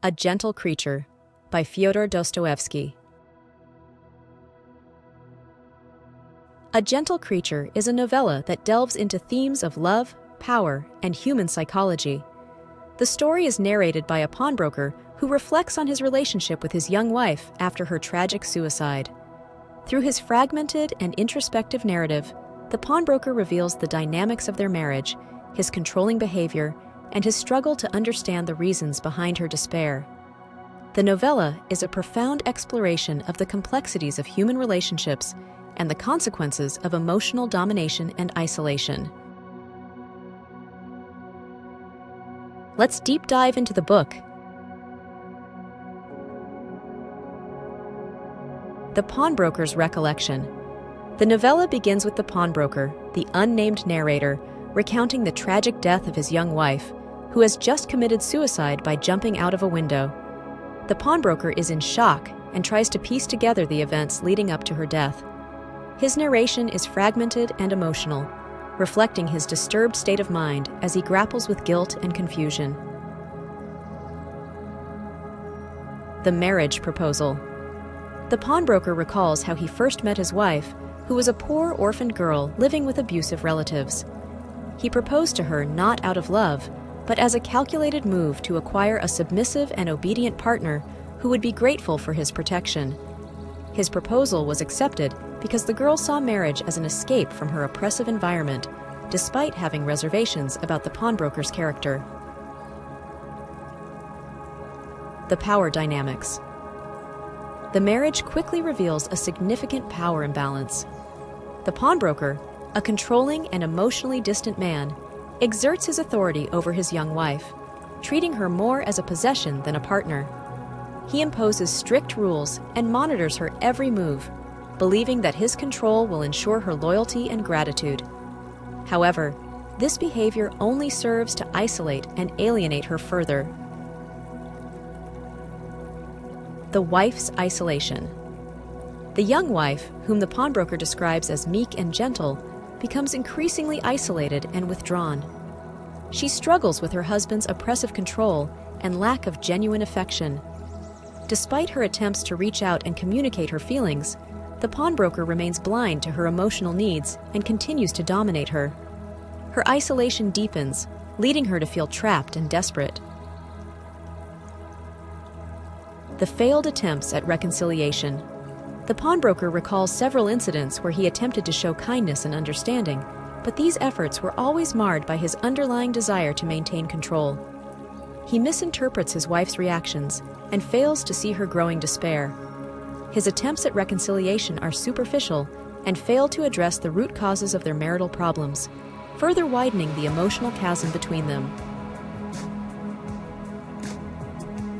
A Gentle Creature by Fyodor Dostoevsky. A Gentle Creature is a novella that delves into themes of love, power, and human psychology. The story is narrated by a pawnbroker who reflects on his relationship with his young wife after her tragic suicide. Through his fragmented and introspective narrative, the pawnbroker reveals the dynamics of their marriage, his controlling behavior, and his struggle to understand the reasons behind her despair. The novella is a profound exploration of the complexities of human relationships and the consequences of emotional domination and isolation. Let's deep dive into the book. The Pawnbroker's Recollection. The novella begins with the pawnbroker, the unnamed narrator, recounting the tragic death of his young wife, who has just committed suicide by jumping out of a window. The pawnbroker is in shock and tries to piece together the events leading up to her death. His narration is fragmented and emotional, reflecting his disturbed state of mind as he grapples with guilt and confusion. The Marriage Proposal. The pawnbroker recalls how he first met his wife, who was a poor orphaned girl living with abusive relatives. He proposed to her not out of love, but as a calculated move to acquire a submissive and obedient partner who would be grateful for his protection. His proposal was accepted because the girl saw marriage as an escape from her oppressive environment, despite having reservations about the pawnbroker's character. The Power Dynamics. The marriage quickly reveals a significant power imbalance. The pawnbroker, a controlling and emotionally distant man, exerts his authority over his young wife, treating her more as a possession than a partner. He imposes strict rules and monitors her every move, believing that his control will ensure her loyalty and gratitude. However, this behavior only serves to isolate and alienate her further. The Wife's Isolation. The young wife, whom the pawnbroker describes as meek and gentle, becomes increasingly isolated and withdrawn. She struggles with her husband's oppressive control and lack of genuine affection. Despite her attempts to reach out and communicate her feelings, the pawnbroker remains blind to her emotional needs and continues to dominate her. Her isolation deepens, leading her to feel trapped and desperate. The Failed Attempts at Reconciliation. The pawnbroker recalls several incidents where he attempted to show kindness and understanding, but these efforts were always marred by his underlying desire to maintain control. He misinterprets his wife's reactions and fails to see her growing despair. His attempts at reconciliation are superficial and fail to address the root causes of their marital problems, further widening the emotional chasm between them.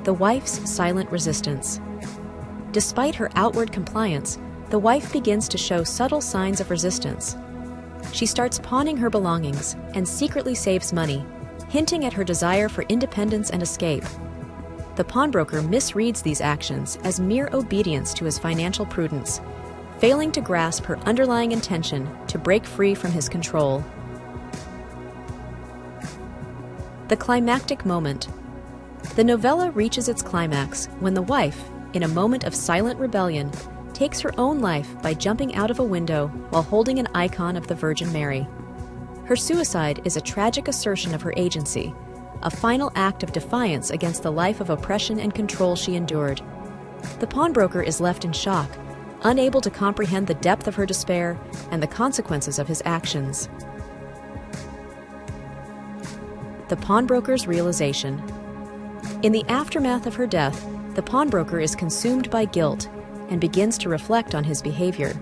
The Wife's Silent Resistance. Despite her outward compliance, the wife begins to show subtle signs of resistance. She starts pawning her belongings and secretly saves money, hinting at her desire for independence and escape. The pawnbroker misreads these actions as mere obedience to his financial prudence, failing to grasp her underlying intention to break free from his control. The Climactic Moment. The novella reaches its climax when the wife, in a moment of silent rebellion, takes her own life by jumping out of a window while holding an icon of the Virgin Mary. Her suicide is a tragic assertion of her agency, a final act of defiance against the life of oppression and control she endured. The pawnbroker is left in shock, unable to comprehend the depth of her despair and the consequences of his actions. The Pawnbroker's Realization. In the aftermath of her death, the pawnbroker is consumed by guilt and begins to reflect on his behavior.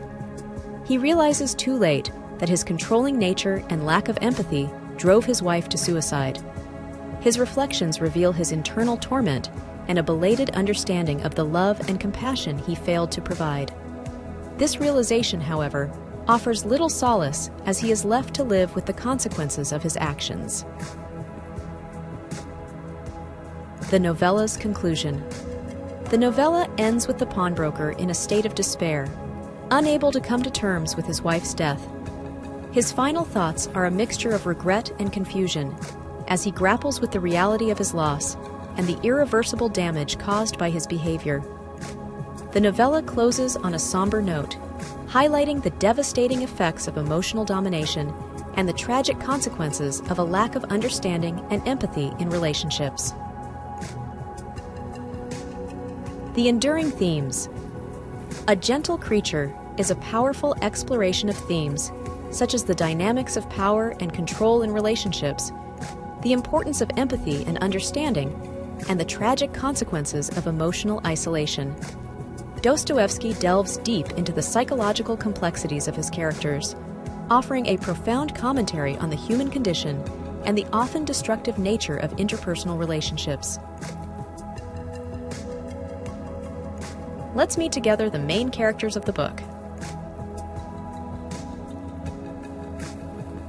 He realizes too late that his controlling nature and lack of empathy drove his wife to suicide. His reflections reveal his internal torment and a belated understanding of the love and compassion he failed to provide. This realization, however, offers little solace as he is left to live with the consequences of his actions. The novella's conclusion. The novella ends with the pawnbroker in a state of despair, unable to come to terms with his wife's death. His final thoughts are a mixture of regret and confusion as he grapples with the reality of his loss and the irreversible damage caused by his behavior. The novella closes on a somber note, highlighting the devastating effects of emotional domination and the tragic consequences of a lack of understanding and empathy in relationships. The enduring themes. A Gentle Creature is a powerful exploration of themes such as the dynamics of power and control in relationships, the importance of empathy and understanding, and the tragic consequences of emotional isolation. Dostoevsky delves deep into the psychological complexities of his characters, offering a profound commentary on the human condition and the often destructive nature of interpersonal relationships. Let's meet together the main characters of the book.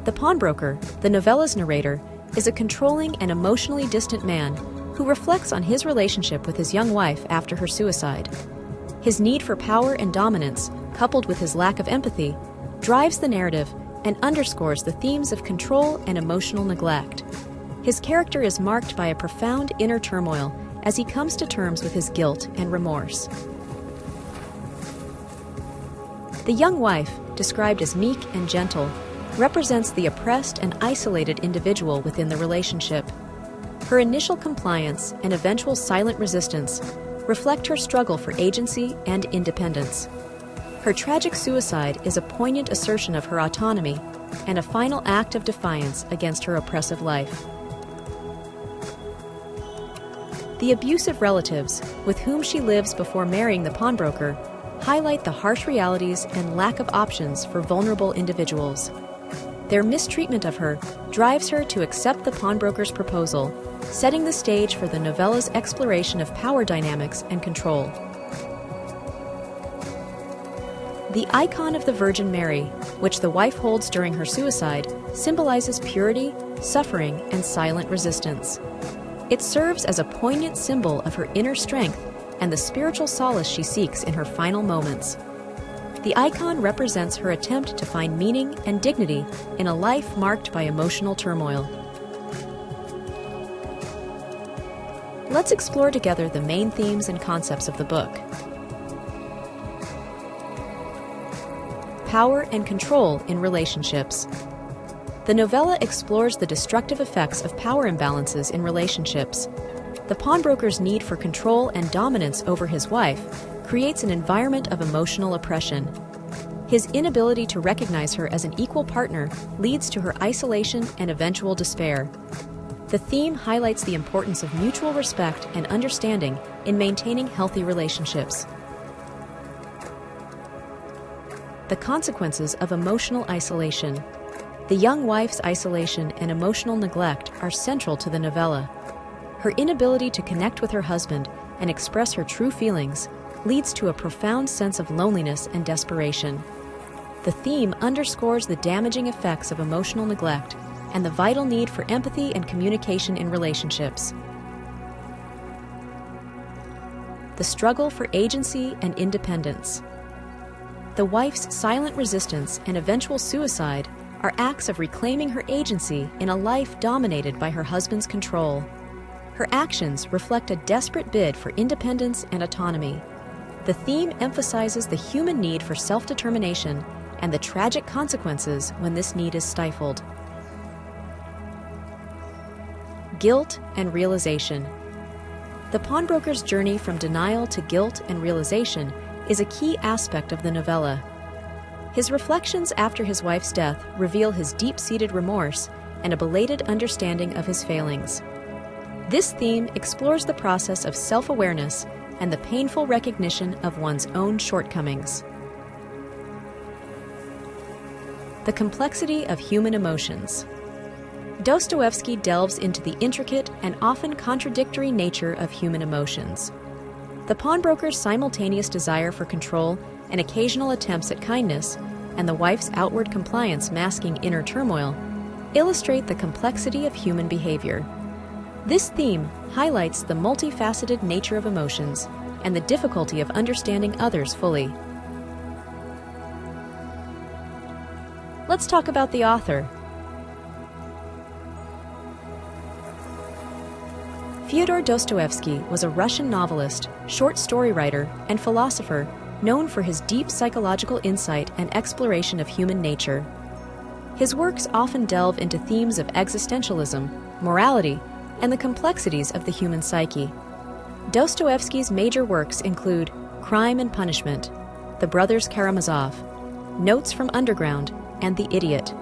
The pawnbroker, the novella's narrator, is a controlling and emotionally distant man who reflects on his relationship with his young wife after her suicide. His need for power and dominance, coupled with his lack of empathy, drives the narrative and underscores the themes of control and emotional neglect. His character is marked by a profound inner turmoil as he comes to terms with his guilt and remorse. The young wife, described as meek and gentle, represents the oppressed and isolated individual within the relationship. Her initial compliance and eventual silent resistance reflect her struggle for agency and independence. Her tragic suicide is a poignant assertion of her autonomy and a final act of defiance against her oppressive life. The abusive relatives, with whom she lives before marrying the pawnbroker, highlight the harsh realities and lack of options for vulnerable individuals. Their mistreatment of her drives her to accept the pawnbroker's proposal, setting the stage for the novella's exploration of power dynamics and control. The icon of the Virgin Mary, which the wife holds during her suicide, symbolizes purity, suffering, and silent resistance. It serves as a poignant symbol of her inner strength and the spiritual solace she seeks in her final moments. The icon represents her attempt to find meaning and dignity in a life marked by emotional turmoil. Let's explore together the main themes and concepts of the book. Power and control in relationships. The novella explores the destructive effects of power imbalances in relationships. The pawnbroker's need for control and dominance over his wife creates an environment of emotional oppression. His inability to recognize her as an equal partner leads to her isolation and eventual despair. The theme highlights the importance of mutual respect and understanding in maintaining healthy relationships. The consequences of emotional isolation. The young wife's isolation and emotional neglect are central to the novella. Her inability to connect with her husband and express her true feelings leads to a profound sense of loneliness and desperation. The theme underscores the damaging effects of emotional neglect and the vital need for empathy and communication in relationships. The struggle for agency and independence. The wife's silent resistance and eventual suicide are acts of reclaiming her agency in a life dominated by her husband's control. Her actions reflect a desperate bid for independence and autonomy. The theme emphasizes the human need for self-determination and the tragic consequences when this need is stifled. Guilt and realization. The pawnbroker's journey from denial to guilt and realization is a key aspect of the novella. His reflections after his wife's death reveal his deep-seated remorse and a belated understanding of his failings. This theme explores the process of self-awareness and the painful recognition of one's own shortcomings. The complexity of human emotions. Dostoevsky delves into the intricate and often contradictory nature of human emotions. The pawnbroker's simultaneous desire for control and occasional attempts at kindness, and the wife's outward compliance masking inner turmoil, illustrate the complexity of human behavior. This theme highlights the multifaceted nature of emotions and the difficulty of understanding others fully. Let's talk about the author. Fyodor Dostoevsky was a Russian novelist, short story writer, and philosopher known for his deep psychological insight and exploration of human nature. His works often delve into themes of existentialism, morality, and the complexities of the human psyche. Dostoevsky's major works include Crime and Punishment, The Brothers Karamazov, Notes from Underground, and The Idiot.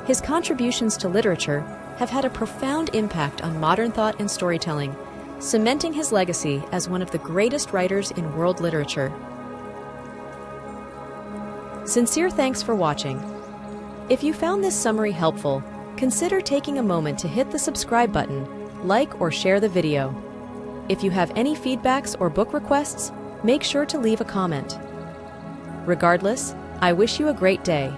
His contributions to literature have had a profound impact on modern thought and storytelling, cementing his legacy as one of the greatest writers in world literature. Sincere thanks for watching. If you found this summary helpful, consider taking a moment to hit the subscribe button, like or share the video. If you have any feedbacks or book requests, make sure to leave a comment. Regardless, I wish you a great day.